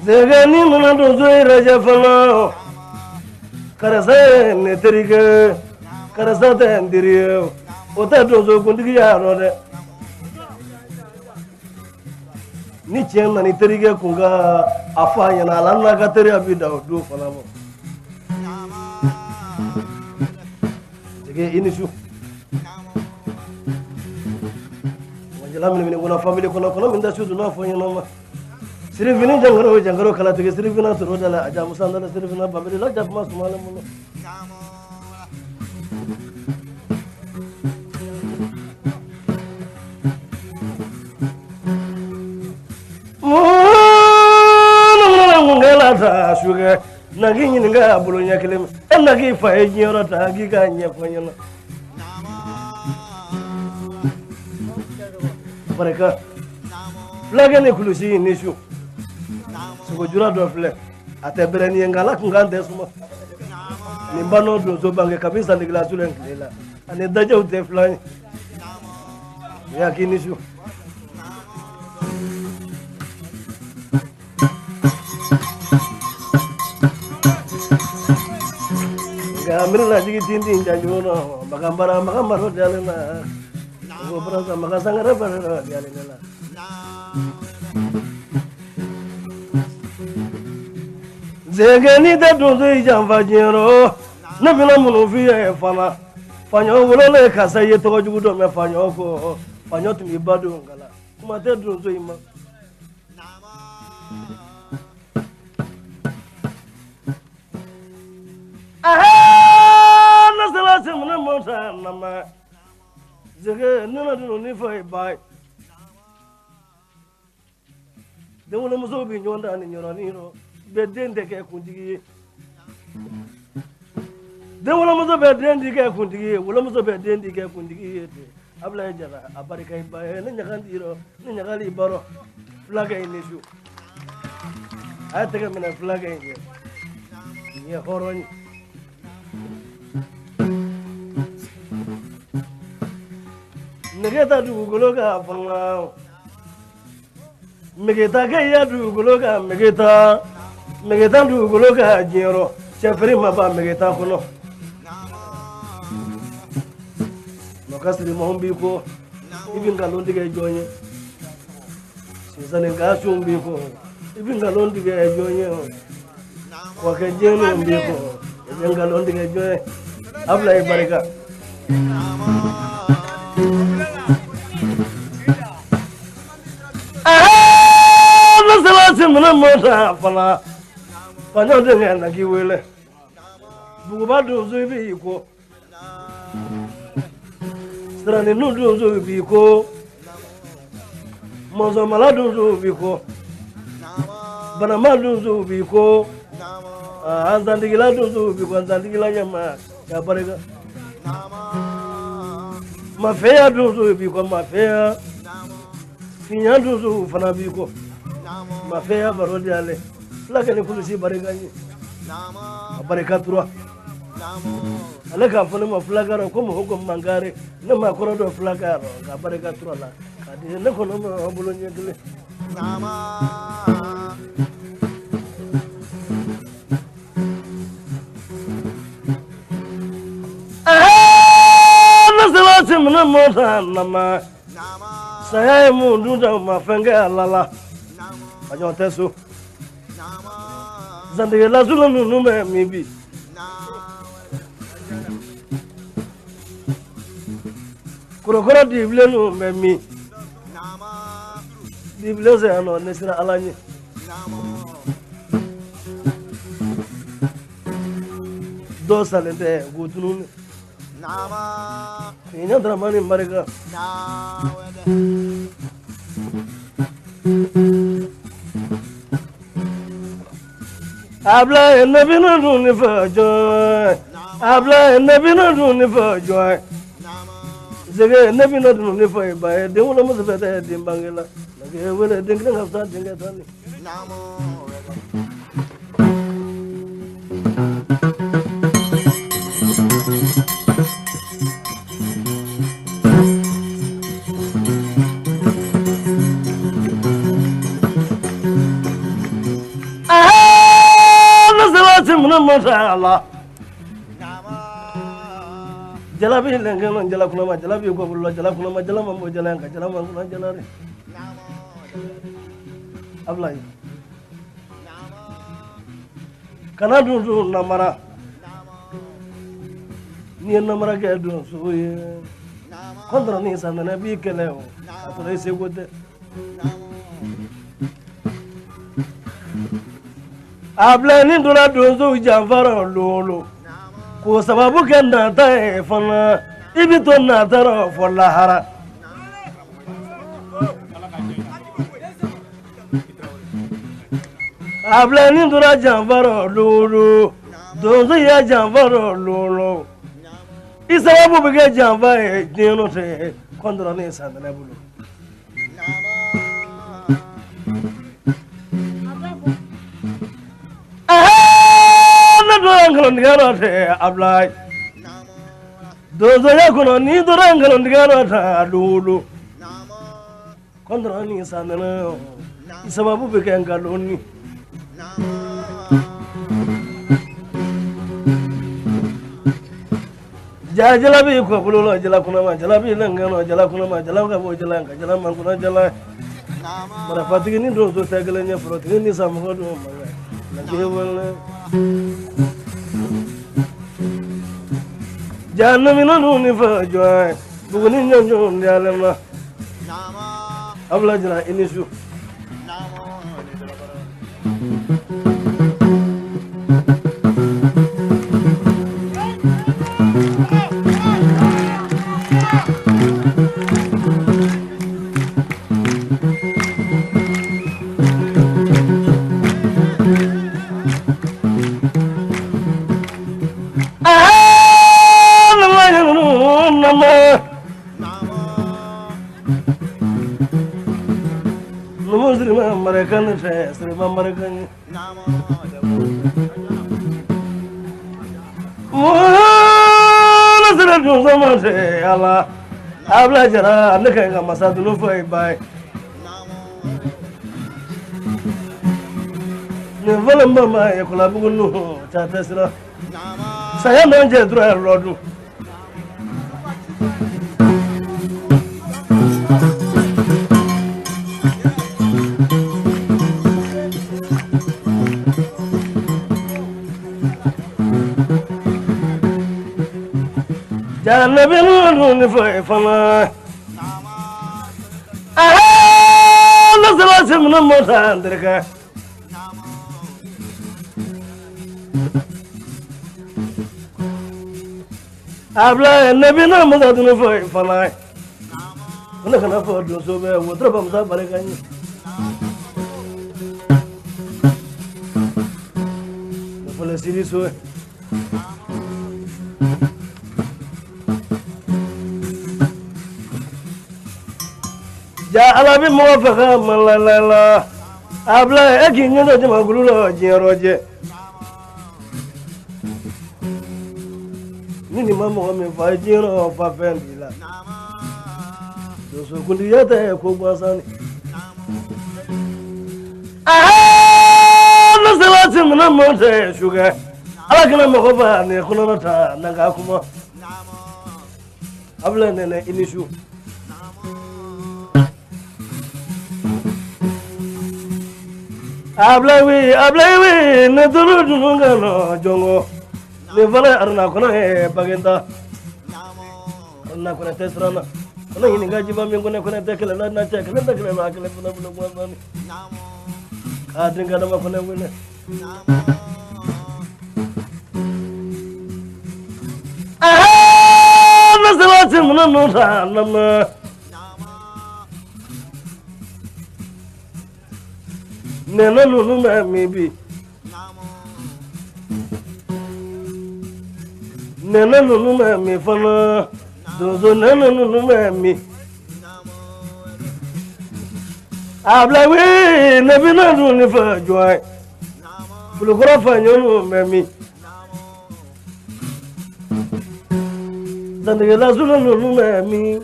zegani mana dozo rajafalo karasa ne terike karasa ta ndiriyo ota dozo kundigi yaro de ni chenna ni terike kunga afanya na lanna ka tere abida do fala mo zege inishu wajala min gona family kono minda shudu no afanya no Sirivini jangaro kala tege sirivina turo dala aja musanda sirivina babiri la jab mas malam mulo ngela ta shuga nagi nyinga bulunya kelem nagi fae nyoro ta gi ga nyefonyo baraka flagene kulusi nishu ko jura do fle ate bereni ngala kungande suma ni mbano do zo bange kabisa ndigla tule ngela ane daja ute flani ya kinishu gamir la jigi tindi njanjuno magambaro dalena go brasa magasangara bara dalena zegeni da dozo ijamba jero na bila munu fiye fana fanyo wolole kasa ye to jugu do me fanyo ko fanyo tumi badu ngala kuma te dozo ima aha na sala se muna mota nama zege nuna do ni fay bay de wona muso bi nyonda ni nyorani ro bedende ke kundigi de wala muso bedende ke kundigi wala muso bedende ke kundigi abla jara abarika ba ne nyakandiro ne nyakali baro flaga inishu atege mena flaga inje ni horoni negeta du gologa fanga megeta ke ya du gologa megeta du gologa jero chefri maba megeta kono no kasri mohombi ko ibinga londi ke jonye sizane ga chumbi ko ibinga londi ke jonye ko ke jeno mbi ko ibinga londi ke jonye abla ibarika Muna mota fala panyo de na kiwele buba do zo bi ko strani nu do zo bi ko mozo mala do zo bi ko bana ma do zo bi ko anzandigila do zo bi ko anzandigila yama ya barega mafeya do zo bi ko mafeya finya do zo fana bi ko mafeya barodi ale flaga ne kulusi barigani barika turwa ale ka fone ma flaga ro ko mo ko mangare ne ma ko do flaga ro ka barika turwa la ka de ne ko no mo bulo nyedle na sala simna mo nama saya mu nduda mafenga lala ajo teso zande la zulu no me mibi kurokoro dible no me mi dible ze ano nesira alanye do salente gutunu nama ina dramani marega Abla nabi na duni fajo abla nabi na duni fajo zege nabi na duni fajo ba de wala mo zebe de bangela nage wala de ngin hafta de ngatani mashallah jalabi lengan jalakuna ma jalabi ko bullo jalakuna ma jalama mo jalanka jalama kuna jalare ablay kana du namara ni namara ke du suye kontra ni sanana bi keleo atore se gode abla ni dura dozo janfaro lolo ko sababu kenda ta fana ibito na taro fola hara abla ni dura janfaro lolo dozo ya janfaro lolo isababu bige janfa e dino te kontra ni sanana bulu Dorangalo ndigaro te ablay dozo yakuno ni dorangalo ndigaro ta lulu kondra ni sanana isababu bekenga loni jalabi ko bululo jala kuna ma jalabi langano jala kuna ma jala ga bo jala ga jala man kuna jala mara fatigi ni dozo tagale nya protigi ni samugo do ma na gewala Janna minanu ni fajoy buguni nyonyo ndalema abla jina inisu American face, American. Oh, let's do some say, Allah. Habla jara, look at a masadu for by. Never my collaboration, Chatasra. Sayaman Jedra Rodu. Janna binu ni fana la sala simna mota andrika abla nabina mudadunu fana kuna kana fodo so be wotra bamza barekani la siri so ala bi muwafaqa malala abla ekin nyodo jama gululo jeroje nini mamo me fa jero fa fendila doso kuliyata ko basani no salati mun monte shuga ala kana mo ko ba ne kuno ta nanga kuma abla ne inishu Ablawi, ne duru dunga no jongo. Ne vala arna kona he bagenda. Arna kona tesrana. Kona ini gaji ba mingo ne kona tekele la na tekele tekele la kele kona bulo bani. Adin kada ma kona wene. Na salati mun no ta nama. Nena nunu maybe. Nena nunu maybe fana. Dozo nena nunu maybe. Abla we nebi na nunu fa joy. Fulukura fa nyonu maybe. Zandege la zulu nunu maybe.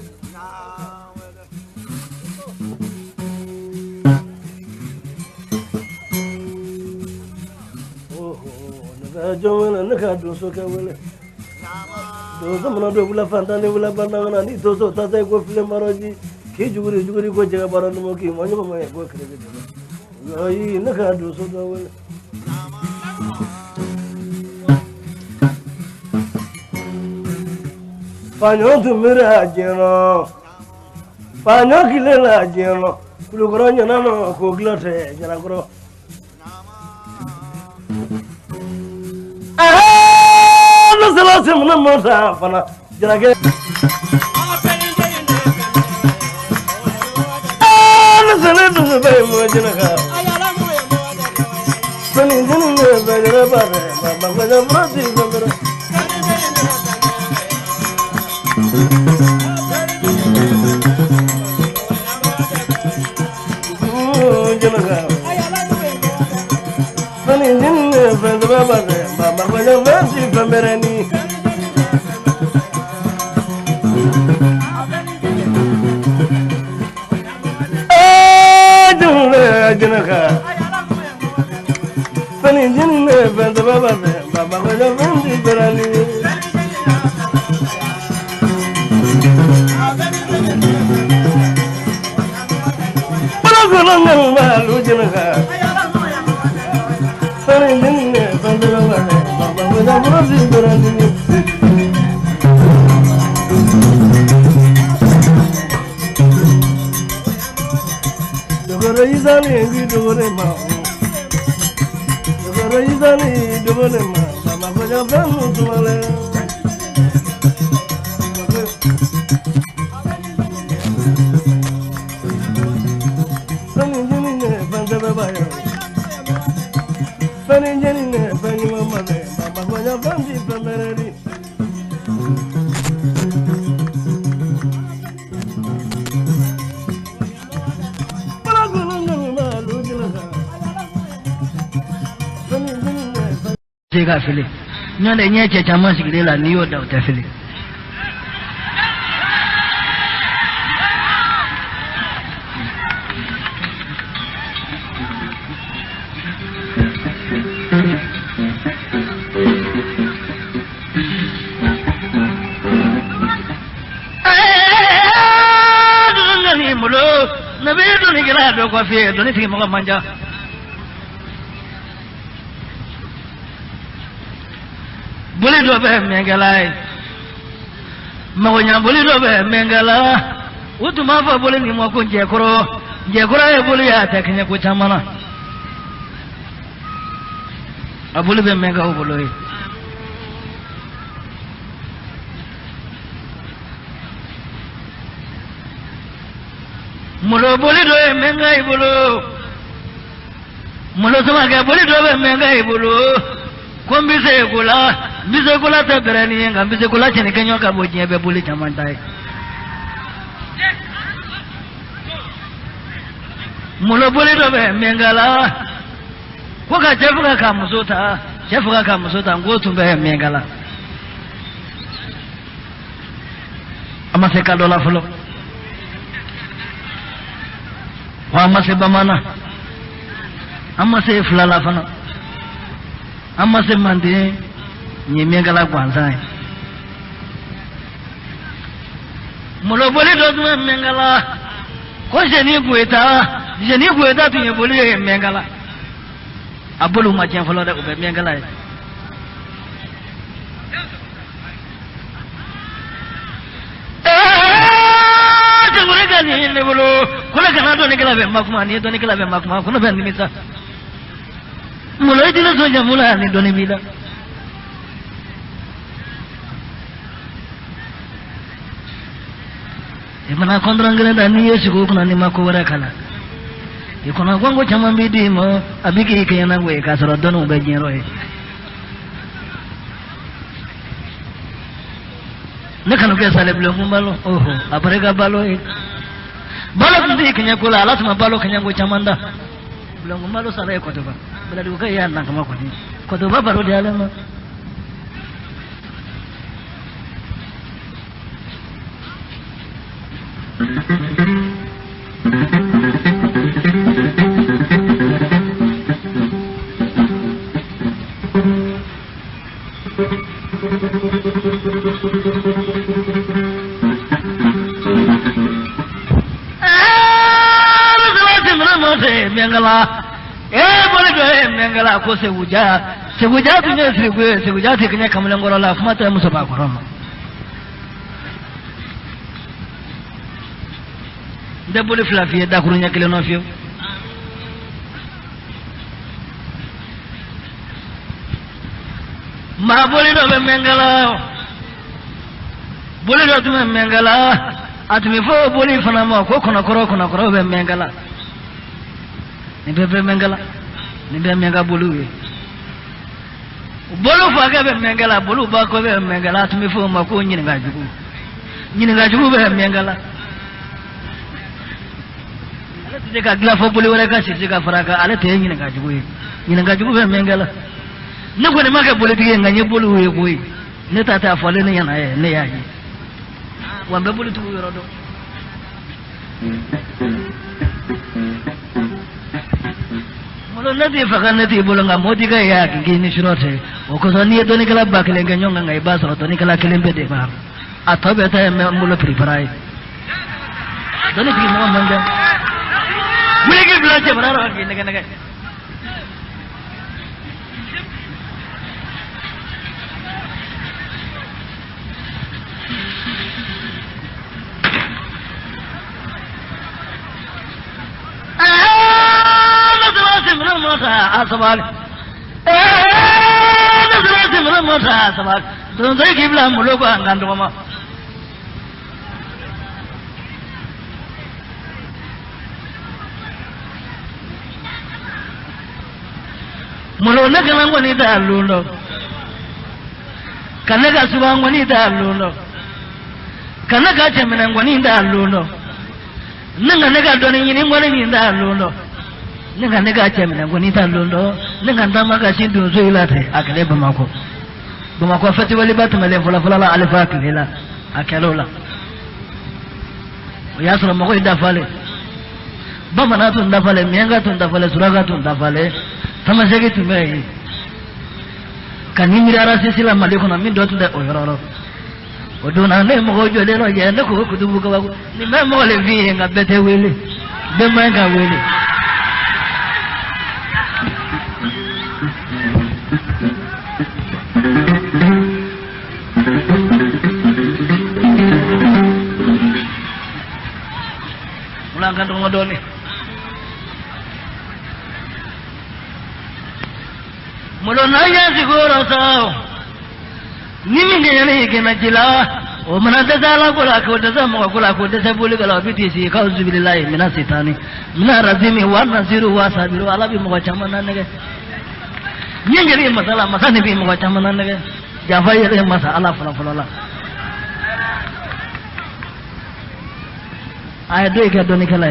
John and the car do so can will. Those of the Villa Fantani will have banana, and those of Tata go film Maroji, Kijuri go Jabara Moki, one of my work. In the car do so will. Panyo to Miragino Panyo Kilagino, Lugrano, Coglote, Janagro. Ah, the last of the Mota, Janagay. Ah, the little of the baby, Janaga. Sunny, Philip. None of the Chamas Grilla knew about Philip. Mengalai Magonya Bulidobe Mengala Utumava Bulini Moko Jekura Bulia taking a Kutamana a Bulibe Mega Ubului Mulo Bulido Menga Ibulu Mulosamaga Bulidobe Menga Ibulu Kombise Gula Bisokola taberani nga bisokola chene kenyo ka boje be buli chamantai mulo buli do be mengala ko ka jefuka ka musota ngotu be mengala amase ka dola fulo wa amase bamana amase fulala fana amase mande ni mengala kwanza mulo boli do mengala ko jeni gueta tu boli mengala abulu ma chen folo da ko mengala jangure gani ne bolo kula kana do ne kala be makuma ni do ne kala be makuma kuno be nimisa mulo idila so jamula ni do ne bila Imana kondrangere dani yesu ko kuna ni makora kala ikona gwango chama bidimo abiki ikena ngwe kasoro donu be jero e nakano ke sale blo ngumbalo oho aparega balo e balo ndi kenya kula alasma balo kenya ngo chamanda blo ngumbalo sare ko to ba bala du ka ya nan kama ko to ba baro diala ma se mengala bole do mengala ko se wuja tu ne se wuja te kenya kamala ngoro la fumata muso ba koroma de bole flafiye da kurunya kele no fiyo ma bole do be mengala bole do tu mengala atumi fo bole fana ma ko kono koro be mengala ni be mengala ni be menga boluwe bolu fa ga be mengala bolu ba ko be mengala atumi fo ma ko nyini ga jugu be mengala ala te ka gla fo bolu wala ka si ka faraka ala te nyini ga jugu be mengala ne ko ne ma ga bolu dige nganye boluwe ko ne tata fo le ne yana ne yaji wa be bolu tu yoro do nati fakan nati bolonga modi ga ya gini shirote o ko soni to ni kala bakle ganyo nga ngai basro to ni kala kelembe de ba atobe ta me mulo prepare to ni bi mo manga mule ke blache bararo gini naga asabal nazarati mata asabal don sai kibla mulo ba ngando ma mulo na kana ngoni da lundo kana ga suba ngoni da lundo kana ga chemena ngoni da lundo nanga naga doni ni ngoni ni da lundo nega chemena ngoni ta lundo nega ndama ga shindu zoilate akale bamako fati wali batmale fula la alifa kila akalola yasra mo ko dafale bamana tun dafale mianga tun dafale suraga tun dafale tamasegi tumei kanimira rasisila maliko na mindo tun da oyoro odona ne mo jode no ye ne ko kudubu ga ni me mo le vi nga bete wele be manga wele ulangan dong doni mulona ya siguro sao niminge yani kena jila o manada dala kula ko da zama kula ko da sabuli gala biti si kauzu billahi mina sitani mina razimi wa nasiru wa sabiru ala bi mo chamana nege nyengeri masala masani bi mo chamana nege jafai ya masala fala ay do ke doni kala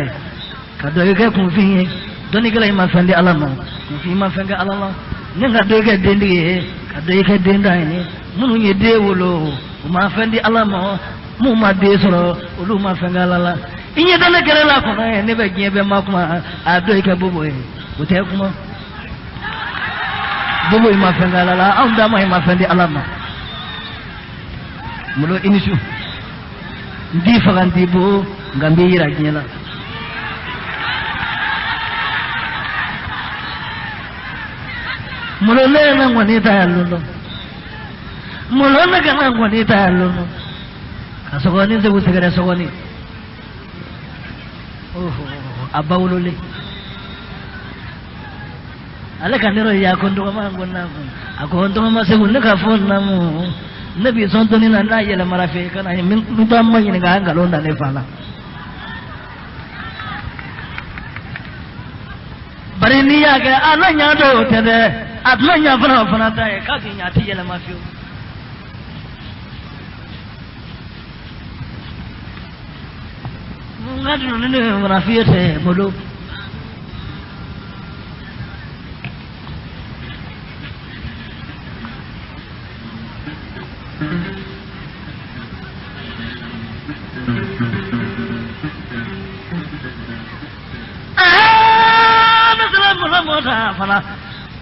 ka do ke kun fi doni kala ma fandi alama kun fi ma fanga alama ninga do ke dendi ka do ke denda ni munu ye de wolo ma fandi alama mu ma de soro ulu ma fanga alala inye dana kala la ko ne be gebe ma kuma a do ke bobo e o te kuma bobo ma fanga alala am da ma fandi alama mulo inisu ndi faganti bo ngambi yira kinyala mulole na ngwani ta luno mulole kana ngwani ta luno kasogoni se busegere sogoni abawulole ale kanero ya kondo ma ngonna akondo ma se hunne ka fonna mu nabi sontoni na na yele marafe kana min tamma ni ga ngalonda ne fala bari ni ya ga ananya do tede atmanya fana ta e ka kinya ti yele mafio ngadu ne marafe te modo fana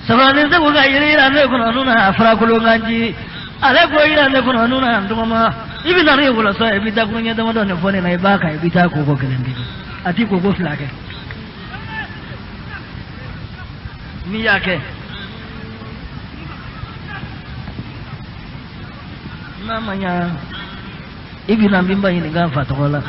sabani se buga yira ne kuno nuna afra kulo ngaji ale ko yira ne kuno nuna nduma ibi na re kulo so ibi da kunya da modon ne fone na ibaka ibi ta ko ko kelendi ati ko go flake miyake namanya ibi na bimba ini gafa tokola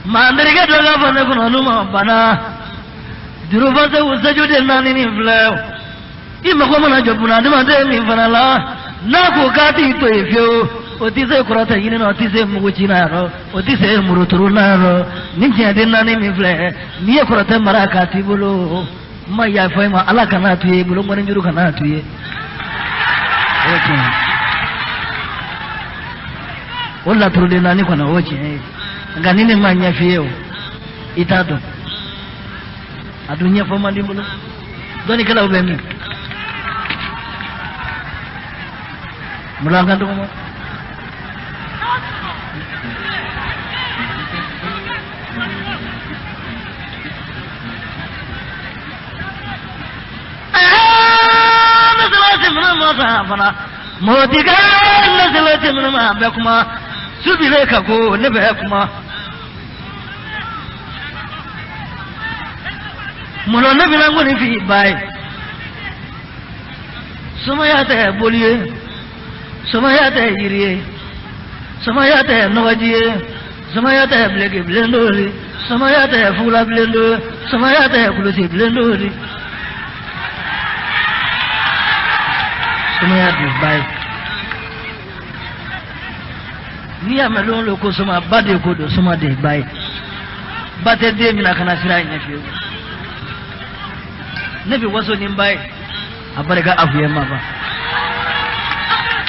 mandiriga daga bana kuno numa bana diruba se usajude nani ni flew ima ko mana jobuna dama de mi fanala na ko kati to ifyo otise kurata yini no otise muguchina ro otise muruturu na ro ninja de nani mi fle ni kurata maraka tibulo maya fai ma ala kana tuye bulo ngone njuru kana tuye oke wala turude nani kona oche nganini manya fiyo itado adunya fama dimbulo doni kala ubemi mulangkan tu kamu motika nasalati minma bakuma subile kako ne bakuma mulo ne bilango ni fi bay sumayata boliye sumayata yiriye sumayata nawajiye sumayata blege blendori sumayata fula blendo sumayata kulusi blendori sumaya di bay ni amelon lo ko suma bade ko do suma de bay bate de mina kana sirai ne fi nabi waso ni bay abarega afuye maba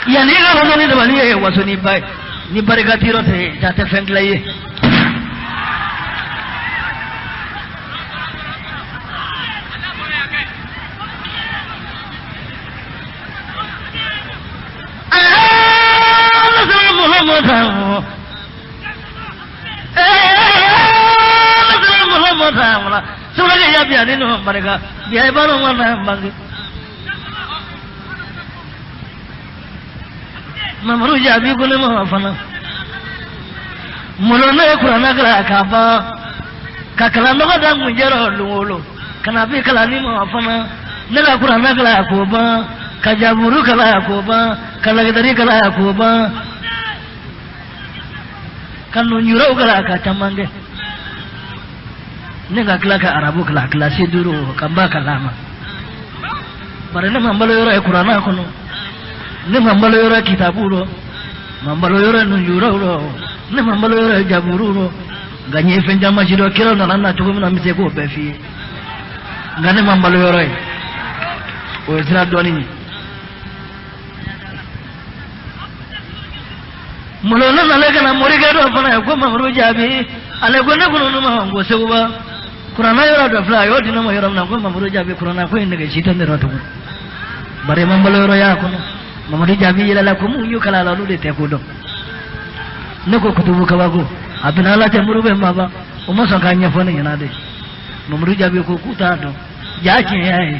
ya ni ga lo ni de bali e waso ni bay ni barega tiro te jate fenglaye Sudah ya biarin mereka biaya baru mana bang. Mamru jabi gule mau apa na? Mulanya Quran agak apa? Kakalan doa dah munjaro lulu. Kenapa kalani mau apa na? Nela Quran agak apa? Kajaburu agak apa? Kalagedari agak apa? Kan nunjurau agak camange. Nega kelaka Arabu kelaka siduru kamba kalama. Barene mambalo yora Qur'ana kono. Ne mambalo yora kitaburo. Mambalo yora nujuro. Ne mambalo yora jaburo. Ganye fenja majido kira na nana tuko na mise ko befi. Ngane mambalo yora. O isra doni. Mulona nalega na moriga do fana ko mamru jabi. Ale gona kono no ma ngo sewba. Kurana yora do fly odi no yora na ko mamuru jabi kurana ko inde ke chitande roto bare mambalo yora ya ko mamuru jabi yela la ko mu yu kala la lude te ko do ne ko kutubu ka bago abina la te murube maba o mo so kanya fone yana de mamuru jabi ko kuta do ya ke yae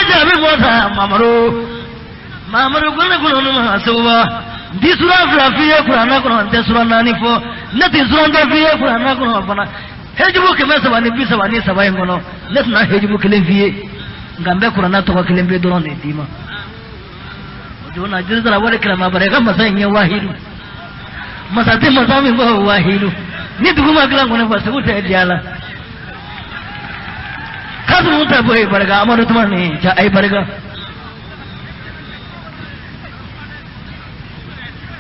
jabi mo ta mamuru Mamaru gune gune ma suwa di sura fiye Qur'ana kono ante sura nani fo nati sura ante fiye Qur'ana kono bana hejibu ke mesa bani bisa bani sabai ngono lesna hejibu ke fiye ngambe Qur'ana to ko kelembe doron ne dima jona jirzara wala kirama bare ga masanya wahidu masate masami go wahidu ni duguma kala ngone fa su ta diala kazu ta boy barga amanu tumani ja ai barga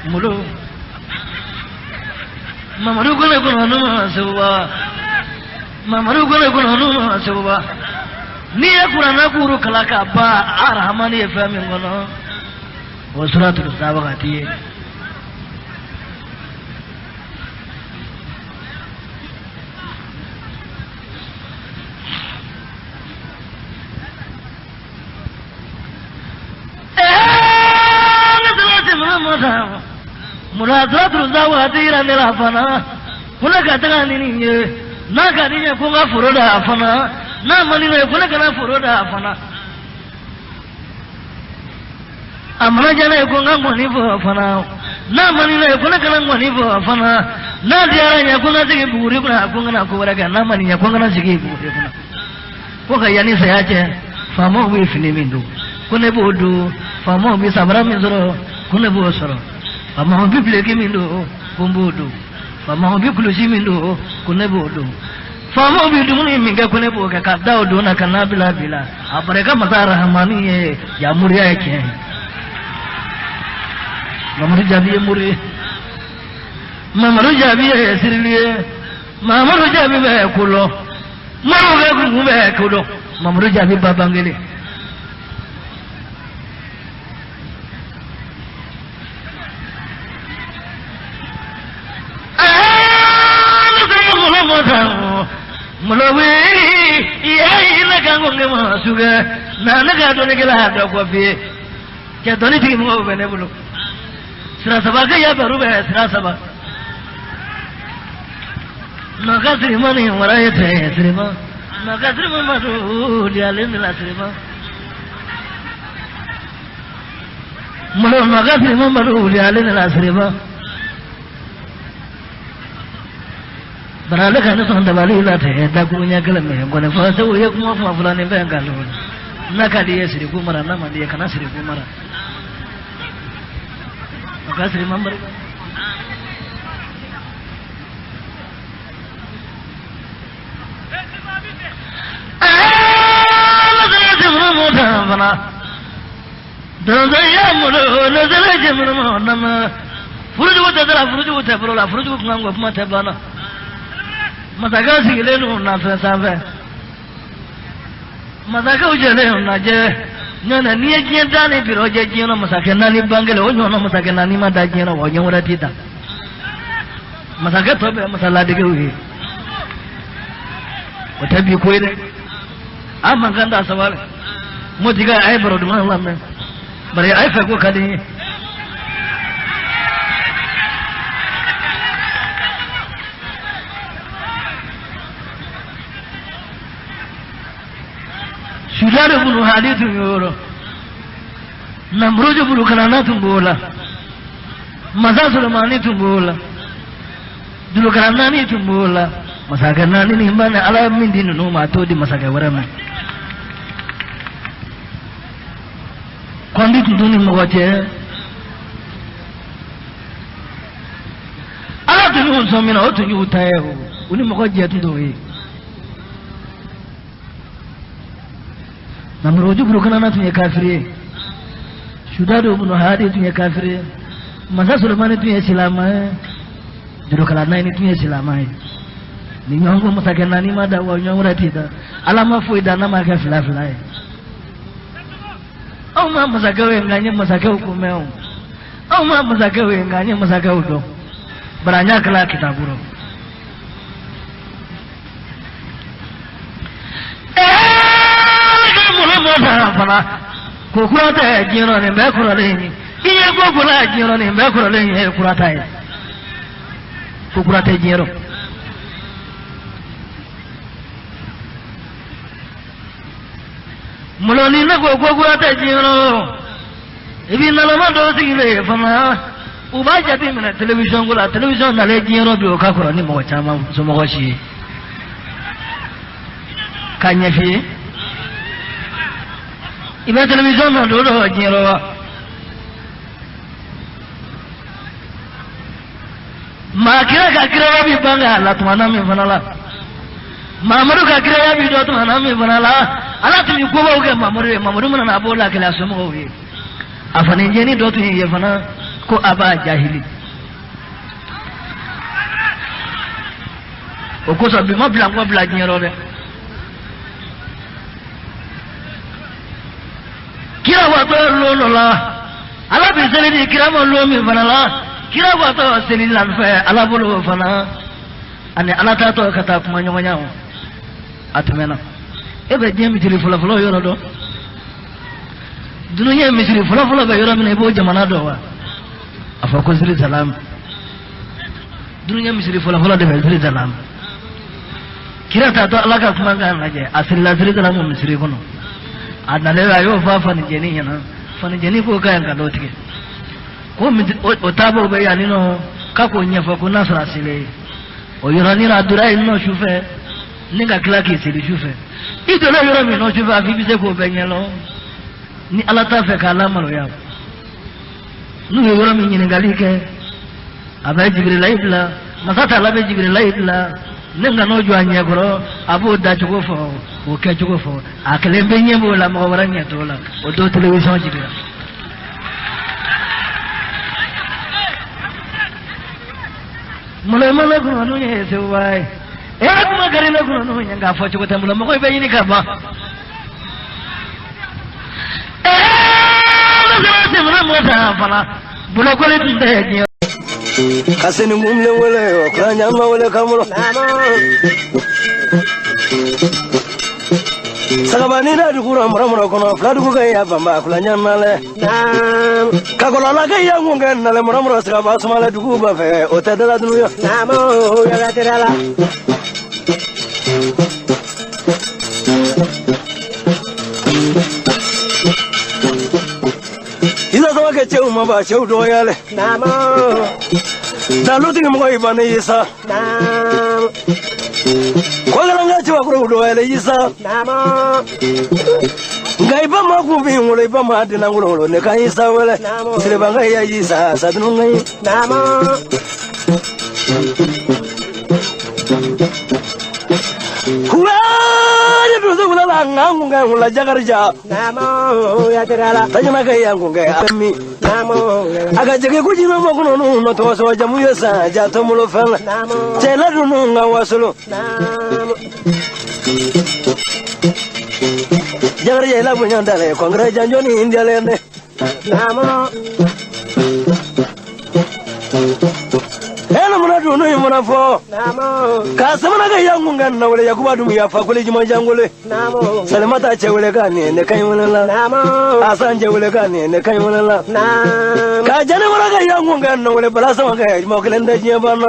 Mulu, mamaru gune gune numa sewa, mamaru gune gune numa sewa. Ni Qur'ana guru kalaka ba arhamani efami ngono. Wasuratul sabagati. Muradatu zawati ranela fana kuna kataka nini nye na kadinya kunga furoda afana na manina kuna kana furoda afana amana jana ko ngani fo fana na mani na ko na kana ngani fo fana na diara nya ko na sigi buri kuna ko ngana ko wala na mani nya ko ngana sigi buri kuna ko ga yani saya je famo wi fini mindu ko ne bodu famo bi sabra min zoro ko ne bo soro famo bi bleki mindu ko bodu famo bi kulusi mindu ko ne bodu famo bi dumuni minga ko ne bo ka dawdo na kana bila bila abareka mazara hamani ya muriya yake Mamadu Jabi muri Mamadu Jabi sirliye Mamadu Jabi be kulo Mamadu be kulo Mamadu Jabi babangele Mulawi iya ina kangonge masuga na naga doni kala hada ko fi ke doni ti mo bene bulu sira saba ga ya baru be sira saba naga srimani warayete srima naga srimani madu dialen la srima mulo naga srimani madu dialen la srima barale kan so ndabali la te da kunya kalame ngone fa so ye kuma fa fulani be ngalo nakadi yesri kumara na mandi kana sri kumara maka sri mambar la jemru moda bana doza ya mulo la jemru moda ma furuju tadra furuju tabrola furuju ngango mata bana Masaka sigile no na sabe Masaka ujele na je nyona niye jenda ni biroje jino masaka nani bangele onyo masaka nani mada jino onyo ratita Masaka tobe masala dige wi otabi koire amma ganda sawal mojiga ay baro dum Allah men bare ay fa ko kadi Sudara bunu hadithu yoro Namruju bunu kanana tumbola Masa Sulemani tumbola Dulu kanani tumbola Masaka nani ni mbana ala mindi nunu matodi masaka warama Kondi tunduni mwache Ala tunu unsomina otu yu utayehu Uni mwache tundohi Namruju bunu kanana tunye kafiri Sudadu bunu hadi tunye kafiri Masa Sulemani tunye silama Dulu kanani tunye silama Ni nyongo masaka nani mada wa nyongo ratida Alama fuida nama ka fila fila Au ma masaka wenganye masaka hukumeo Au ma masaka wenganye masaka hudo Baranya kala kitaburo Fana kukurata jino ni mbekura lenyi iye kukura jino ni mbekura lenyi kurata ye kukurata jino muloni na kukurata jino ibi nalama dosi ile fana ubaja ti mina television gula television nale jino bi okakura ni mo chama sumogoshi kanyefi Ibe television na dodo jiro Ma kira ka kira bi banga la tumana mi fanala Mamaru ka kira bi do tumana mi fanala ala tumi ko ba uge mamaru mana na bola kala sumo wi afani jeni do tumi ye fana ko aba jahili o ko so bi ma blanco bla jiro de Kira wato lolo la ala bi selini kira mo lo mi fana la kira wato selini lan fa ala bolo fana ane ala ta to kata kuma nyonya atmena ebe jemi tili fula fula yoro do dununya misiri fula fula be yoro mi bo jamana do wa afa ko siri salam dununya misiri fula fula de be siri salam kira ta to ala ka kuma ga naje asilla siri salam misiri kono adale ayo fa fa ni jeni yana fani jeni ko kayan ka dotike ko mi o tabo be ya nino ka ko nyefa ko nasra sile o yorani ra dura ino shufe ninga klaki sile shufe ito lo yoro mi no shufe afi bi se ko be nyelo ni ala ta fe ka la malo ya nu yoro mi nyini galike abai jibril ibla masata la be jibril ibla ninga no jwa nyegoro abu da chugo fo o ke chugo fo akele be nyembo la mo wara nyeto la o do television jibril mole mole ko no ye se wai e kuma gari na ko no nyanga fo chugo tamula mo ko be yini ka ba se mo ta fala bulo ko le tinde kasini mumle wole okra nyama wole kamulo sagabani na dukura mura kono fla duku ga ya bamba kula nyama le ka kono la ga ya ngunga na le mura sagaba sumala duku ba fe o ta dala dunu yo namo ya ga terala Iza sama ke cheu ma ba cheu do ya le namo da lu ting mo iba ne isa namo ko ga nga cheu ko do ya le isa namo ngai ba ma ku bi ngule ba ma de na ngulo ne ka isa wele sire ba ngai ya isa sa dunu ngai namo ngangu la jagarja namo ya terala tajima kai yangu ngai ami namo aga jege kujino mokuno no to so jamu yesa ja to mulo fala namo tela dunu ngawasulu namo jagarja la bunya ndale kongra janjoni india lende namo ena muna dunu muna fo namo kasamana ga yangu nganna wala yakuba dum ya fa kule jima jangole namo salamata che wala gani ne kai wala la namo asan je wala gani ne kai wala la namo ka jana wala ga yangu nganna wala bala sama ga mo kelenda je bana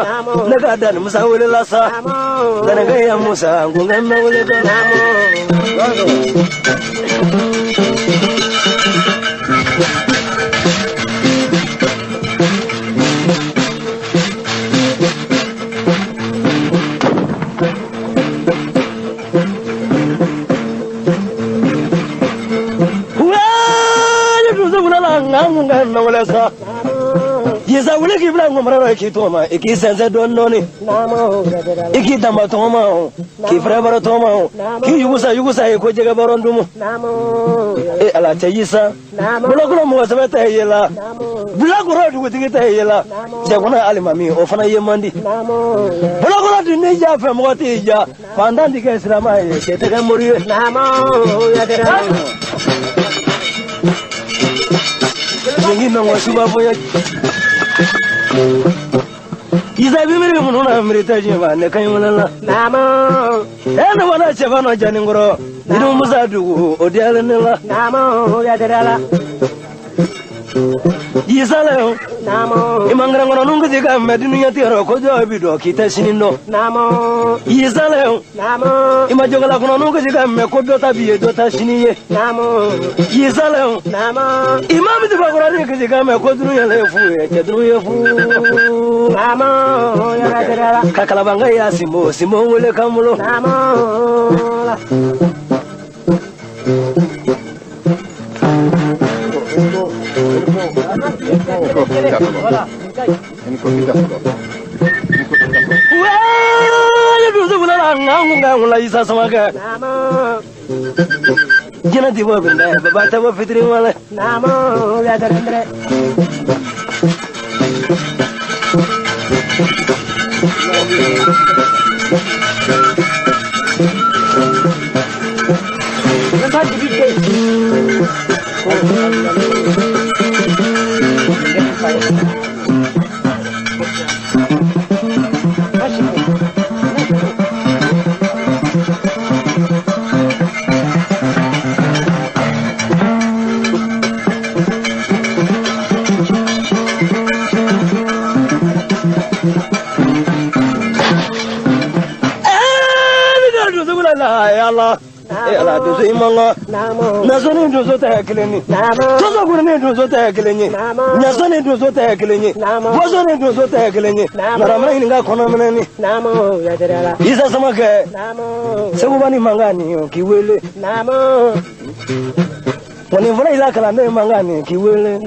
ne ga dan musa wala la sa namo dan ga ya musa nganna wala ga namo na wala sa yesa wala ki bla ngomra ra ki toma iki sense don noni namo iki tamba toma ki frabara toma ki yugusa ko jega barondumu namo e ala tayisa bula ko mo sabata yela bula ko ro dugu tigita yela jagona alimami o fana yemandi namo bula ko ro ne ja fa mo ti ja pandandi ke srama e ke te mori namo ya dera Yengi nangwa suba boya Iza bimiri mununa mrita jeba ne kan wala namo ena wala cheva no janingoro idu musadu odiala nela namo ya derala Yisale namo imangara ngono nungu diga medinu yati ro ko jo bido kita sinindo namo Yisale namo imajogala kono nungu diga me ko do tabiye do ta siniye namo Yisale namo imam diga gorani ke diga me ko dunu yele fu e ke dunu ye fu namo ya derala kakala banga ya simo wole kamulo namo Ngula isa samaga namo jina dibo benda baba tabo fitri wala namo ya darendre ala do so imanga na so ni do so ta keleni so so gure ni do so ta keleni nya so ni do so ta keleni bo so ni do so ta keleni na ramana ni nga kono meneni isa sama ke se ko bani mangani kiwele woni vona ila kala ne mangani kiwele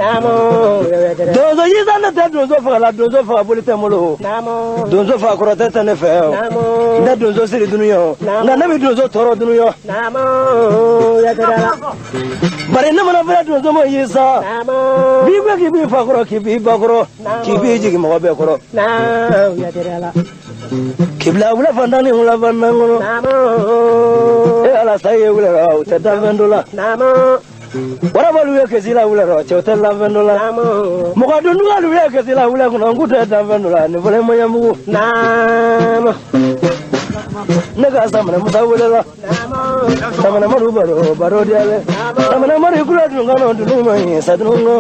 dozo yiza na te dozo fa la dozo fa bolite molo dozo fa ko tete ne fe na dozo siri dunuyo na nabi dozo toro dunuyo bare na mana fa dozo mo yisa bi ba ki bi fa ko ki bi ba ko ki bi ji ki mo be ko kibla wala fandani wala fandango e ala saye wala o te davendola wala balu yake zila wala ro che hotel davendola mo ka dunu alu yake zila wala kuna nguta davendola ni vole moya mu naga samana musawala la samana maru baro diale samana maru kula dunu ngano dunu mai sadunu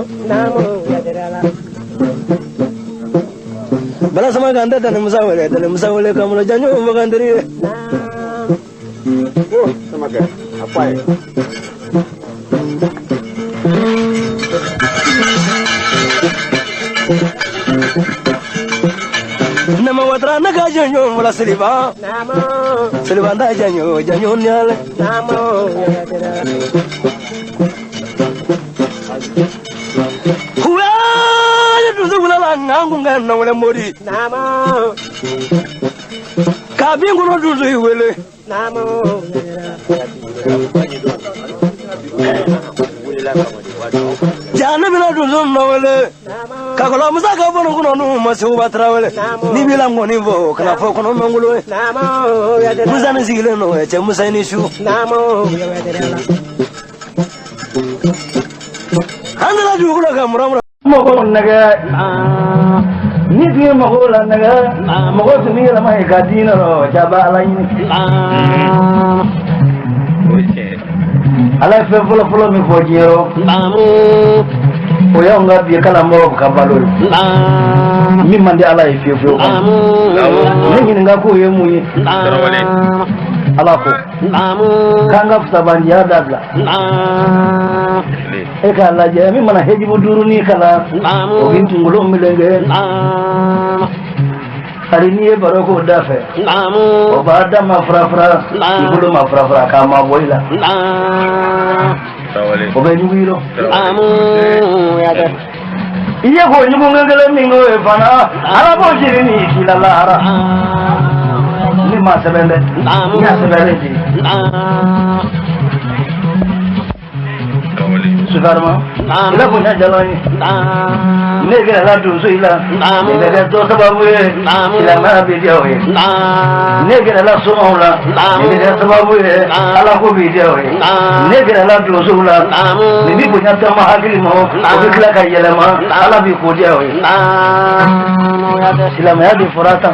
bala sama ganda dan musawale kamu janyo magandiri oh sama ke apa ya nama watra naga janyo wala siliba nda janyo nyale nangunga na wala mori kabingu no duzu iwele jana bila duzu no wele kakola musaka bono kuno no masu batra wele ni bila ngoni vo kana fo kuno mangulo musana zile no eche musani shu handala jugula kamura mogo naga nidi mogo la naga mogo tumi la mai gadina ro jaba la ini ala fe fulo mi fojiro o yonga bi kala mo kabalo mi mande ala fe ni nga ko yemu yi ala ko kanga fusabandi ya dabla e kala jami mana heji buduru ni kala o bintu ngolo milenge hari ni e baroko dafe o bada mafrafra ngolo mafrafra kama boila o be nyugiro ya da iye ko nyugo ngele mingo e fana ala bo jiri ni kilalara ni ma sebende nya sebende ji sukarma ila punya jalan negara la dusu ila negara to sababu ila na video negara la sola negara sababu ala ko video negara la dusu la ni punya sama hakili mo obikla kayela ma ala bi ko dia ila ma di furata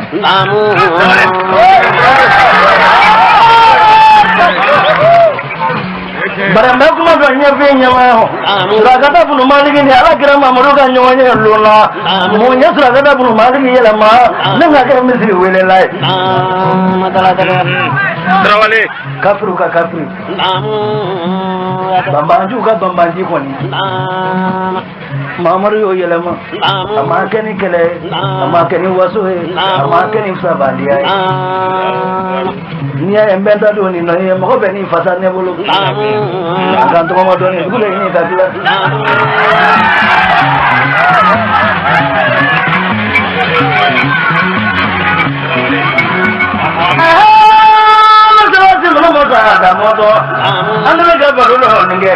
baramba kuma do nyafe nyama suragata bunu maligi ni ala kira mamuru ga nyonya lula mo nya suragata bunu maligi yela ma nanga ka misri wele lai madala trawale kafru ka kafru bambanju ka bambanji koni mamaru yo yela ma ama keni kele ama keni wasu ama keni sabandi ai ni ya mbenda do ni no ye mo be ni fasane bulu akan tu mama doni gule ini kabila ada moto anda mega baru nge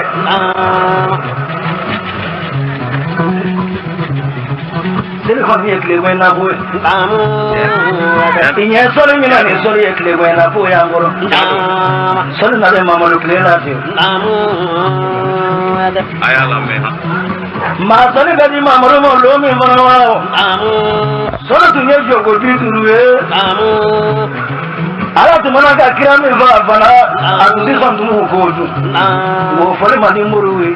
Dil khoni ekle wena bu tinya solo mina ni solo ekle wena bu ya ngoro solo na de mama lu kle na ti ayala me ma solo ga di mama ro mo lo mi mo solo tu nye jogo bi turuwe ala tu mana ka kira mi ba bana andi santu ko du wo fole mani muruwe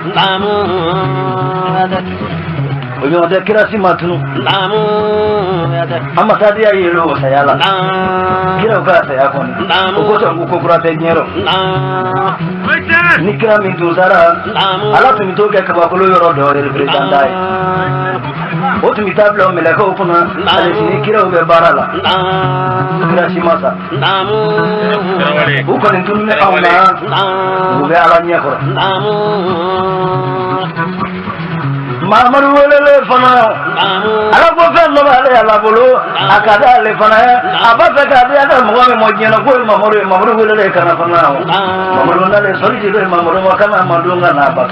oyo de kirasi matunu amata dia yelo sayala kira ka saya kon ko to ko kurate nyero nikira min do sara ala to mi to ke ka ba ko yoro do re presidandai o to mi tablo me la ko kuna ale nikira be barala kirasi masa bu ko nin tun me awna bu be ala nyakora Mamaru wele fana ala ko fe no bale ala bolo akada le fana aba fe ka dia da mo me mo jeno ko mamaru wele kana fana mamaru na le sori jiro mamaru makana mandunga na ba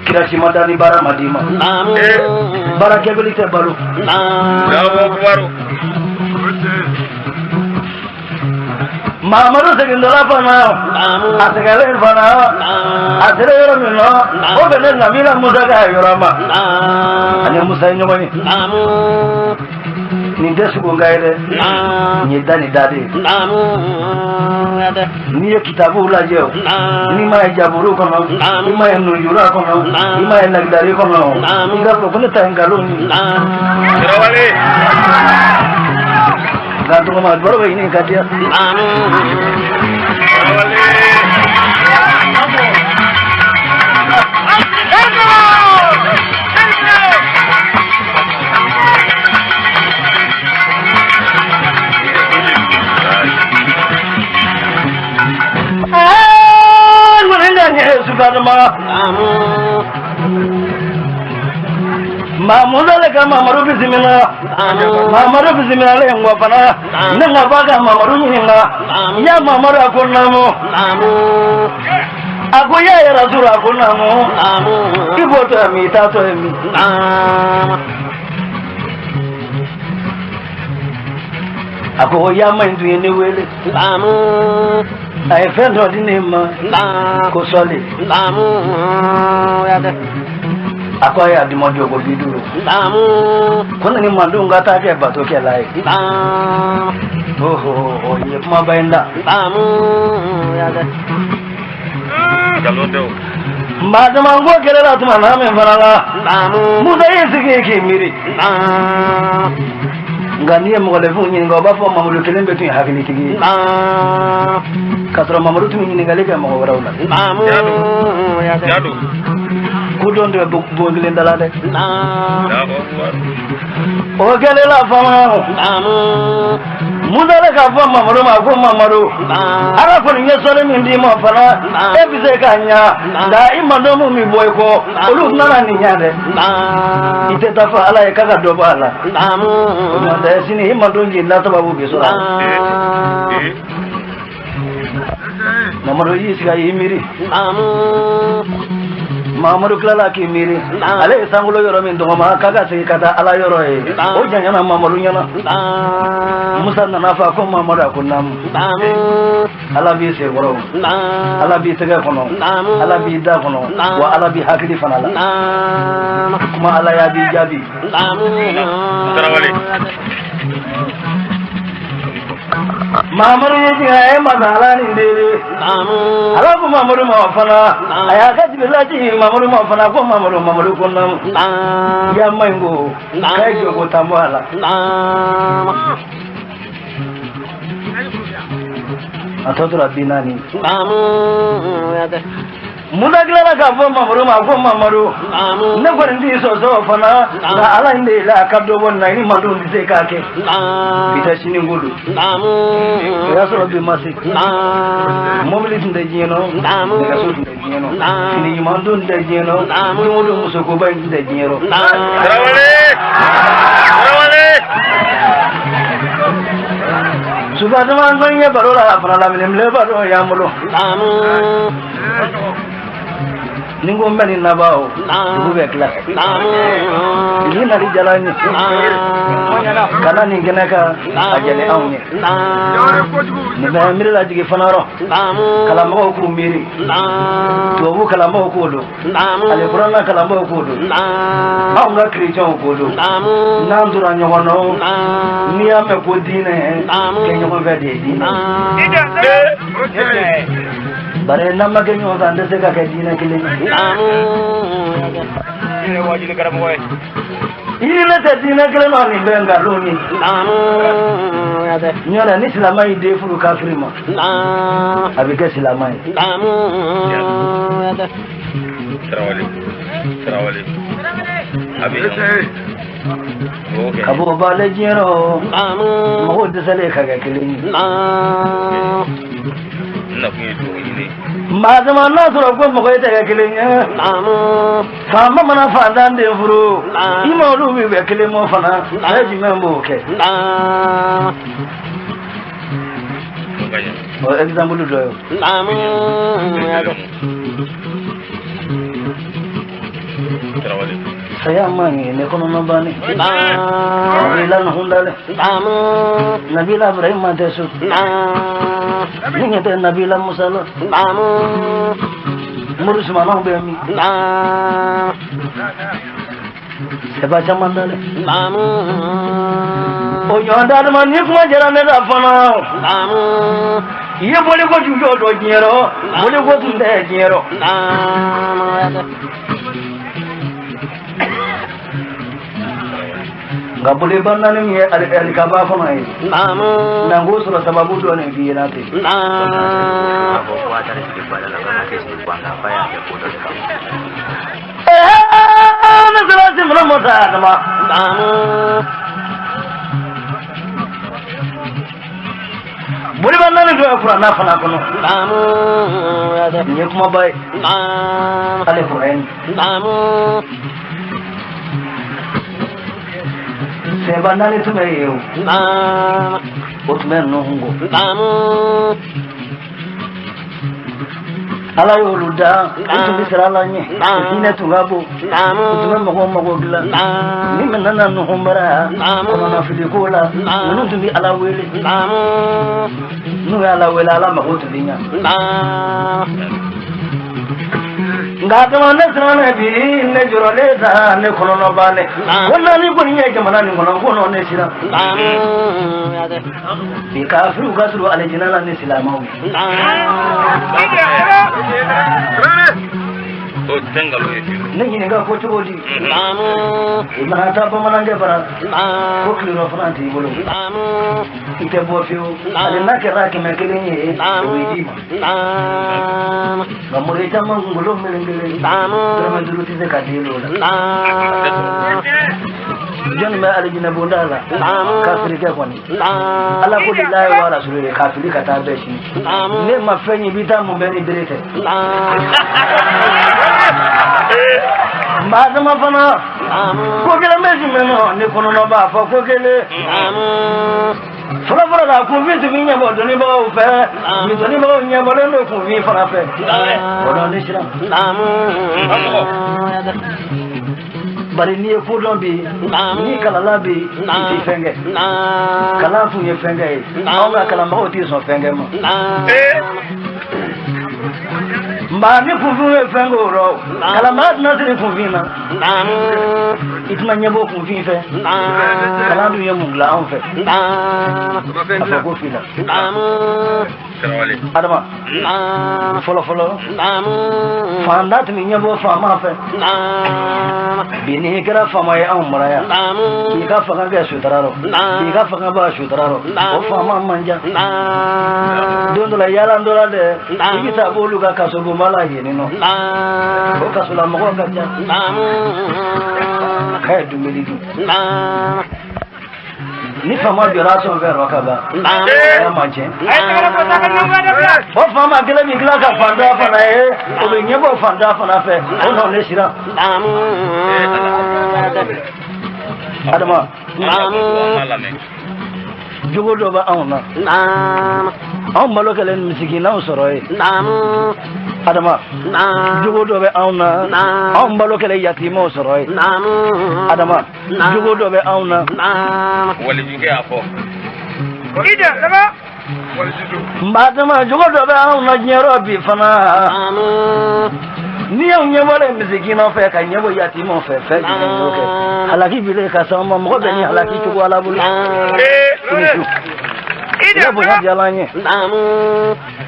kira si madani bara madima bara kebeli te balu Mamaru segindola fana asegale fana asere yoro mino o bene namila mudaga yorama anya musa nyomani ni desu gongaire ni dani dade ni kitabu la jeo ni ma jaburu kono ni ma nuyura kono ni ma nagdari kono ni ga ko ne tangalo ni rawale gantu ma baro ini kadia Mamuda le kama mamaru bizimina mamaru bizimina le ngwapana nenga baga mamaru nyinga ya mamaru akonamo agoya ya rasul akonamo iboto mi tato mi agoya maindu yene wele ay fendo dinema ko sole akoya dimojo go biduro kuna ni mandunga take bato ke lai oho ye mabaenda galondo madama ngo kelela tuma na me farala muda yesike kimiri ngani mo le fu nyinga ba fo mamudu kelembe tu hakini tigi kasro mamudu tu nyinga le ka mo warawla yadu kudon de bogile ndalade o kelela fama mudale ka fama mamudu ma ko mamudu ara ko ni yesore min di mo fana e bise kanya da imando mu mi boy ko olu nana ni nyade ite tafa ala e kaga do bala da sini imando ngi la tababu bi sura mamudu yisiga yimiri Mamaru klala ki miri ale sangulo yoro min doma kaga se kata ala yoro e o janyana mamaru nyana musa na nafa ko mamaru akunam ala bi se goro ala bi tega kono ala bi da kono wa ala bi hakili fanala kuma ala ya bi jabi tarawale Mamaru yeji ay mazala ni ndere ala ko mamaru ma fana aya ka jibilaji mamaru ma fana ko mamaru ko nam ya mango kai go tambala atotura binani mudagla ka fo mamaru ma ko mamaru ne ko ndi so fana na ala inde la ka do bon na ni madu ndi se ka ke bitashini ngulu ya so bi masik mobili nde jeno ga so nde jeno ni madu nde jeno mudu muso ko bay nde jeno rawale subadama ngonya barola afala minemle baro ya mulo ningo mbani nabao ngube class ni nari jalani kana ningena ka ajale awnye ni ba mirila jige fanaro kala mo ko miri to bu kala mo ko do ale qur'ana kala mo ko do awnga christian ko do nandura nyono ni ame ko dine ke nyono vede dine bare nama ke nyo san de se ka ke dina kile ni wajib karam boy ini la te dina kile no ni benga lo ni nyora ni silama ide furu kafiri ma abike silama Terawali abi okay kabo bale jero mo de sale ka ga kile ni na ku yi to ni ma zama na sura ko mo ko ta ga kile ni sama mana fa dan de furu imo ru bi be kile mo fana na ji membo ke o example do yo Terawali saya mangi ne kono no bani nabila no hundale nabila ibrahim ma desu ni te nabila musala murus mana be mi seba chamandale o yonda man ni kuma jara ne da fana ye bole ko jujo do jero bole ko tunde jero ngabule banna ni ali kaba fa mai nango sura sababu do ne bi na te hapo kwa tarehe kwa la kama kesi kwa ngapa ya kwa na sura simra mota kama bule banna ni do afra na fa na kono ni kuma bai ale Qur'an seba nani tumeyo otmen no hungo ala yoluda itu bisrala nye ina tungabo tumen mago gila ni menana no humbara kono na fidikola nunu tumi ala wele nu ala wele ala mago tudinya ngata mana sana bi ne jorole ta ne kono no bane wonna ni ko ni jamana ni kono ne sira bi kafiru kasru ala jinana ni silamawi o tengalo ne ni ga ko todi mana ta ba manange bara ko kliro franti bolo ite bo fiu ale na ke ra ke me kele ni wi gamure jama ngulo melengele drama dulu tise kadilo jon ma ali jina bondala kafiri ke kwani ala ko billahi wa rasulillah kafiri kata be shi ne ma fenyi bita mo be ni direte ma zama fana ko kele meji meno ne kono no ba fa ko kele fura la ko vi tu nya bo doni ba o fe mi doni ba nya bo no ko vi fara fe o do ni sira bari ni ko don bi ni kala la bi ti fenge kala fu ye fenge o ga kala ma o ti so fenge mo mba ni kufu fenge ro kala ma na ti kufu na itma nyabo kufu fe kala du ye mungla on fe ko fila adama follow fanda tu nyabo fama fe bini kira fama ya umra ya ki ka fa ga sutararo ki ka fa ga ba sutararo o fama manja don la yala ndola de ki ta bolu ga kaso go mala yeni no o kaso la mo ga ja kai du melidu ni fama bi raso ver wakaba ya manje o fama gele mi gila ka fanda fa na e o be nyebo fanda fa na fe o no le sira adama jogo do ba awna aw malo kele misikina o soro e adama jogo do be awna aw malo kele yatimo o soro e adama jogo do be awna wali juge afo ida dama mbadama jogo do be awna nyero bi fana ni yaw nyebole misikina fe ka nyebo yatimo fe fe joke halaki bile ka sama mo be ni halaki to wala bulu ida boya jalanye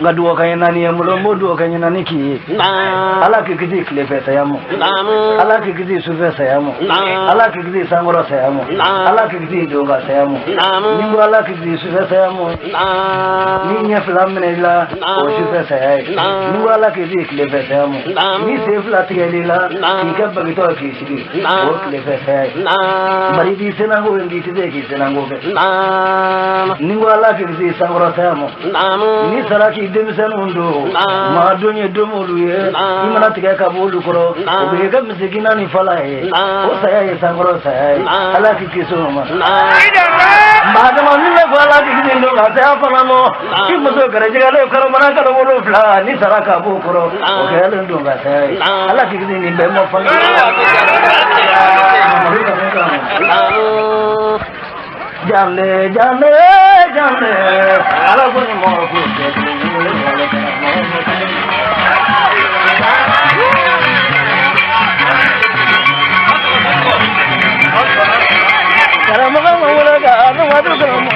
ngadu ka nani mulo modu ka nani ki ala ki kidi klefe sayamo ala ki kidi sufe sayamo ala ki kidi sangoro sayamo ala ki kidi donga sayamo ni ala ki kidi sufe sayamo ni nya flamne la o sufe sayai ni ala ki kidi klefe sayamo ni se flatiyeli la ki ka bagito ki sidi o klefe sayai mari di senango ndi tide ki senango ke ni ala ki kidi sangoro sayamo ni saraki demisen undo ma donye domolu ye imana tige ka bolu koro obe ga misigina ni fala ye o saya ye sangoro saya ala ki kisoma madama ni le wala ki dindo ga saya fala mo ki muso gare jaga le karo mana karo bolu fla ni saraka bu koro o ga le ndo ga saya ala ki dindo ni be mo fala Jane, jane, jane, ala ko mo ko Karama wala ga anu madu karama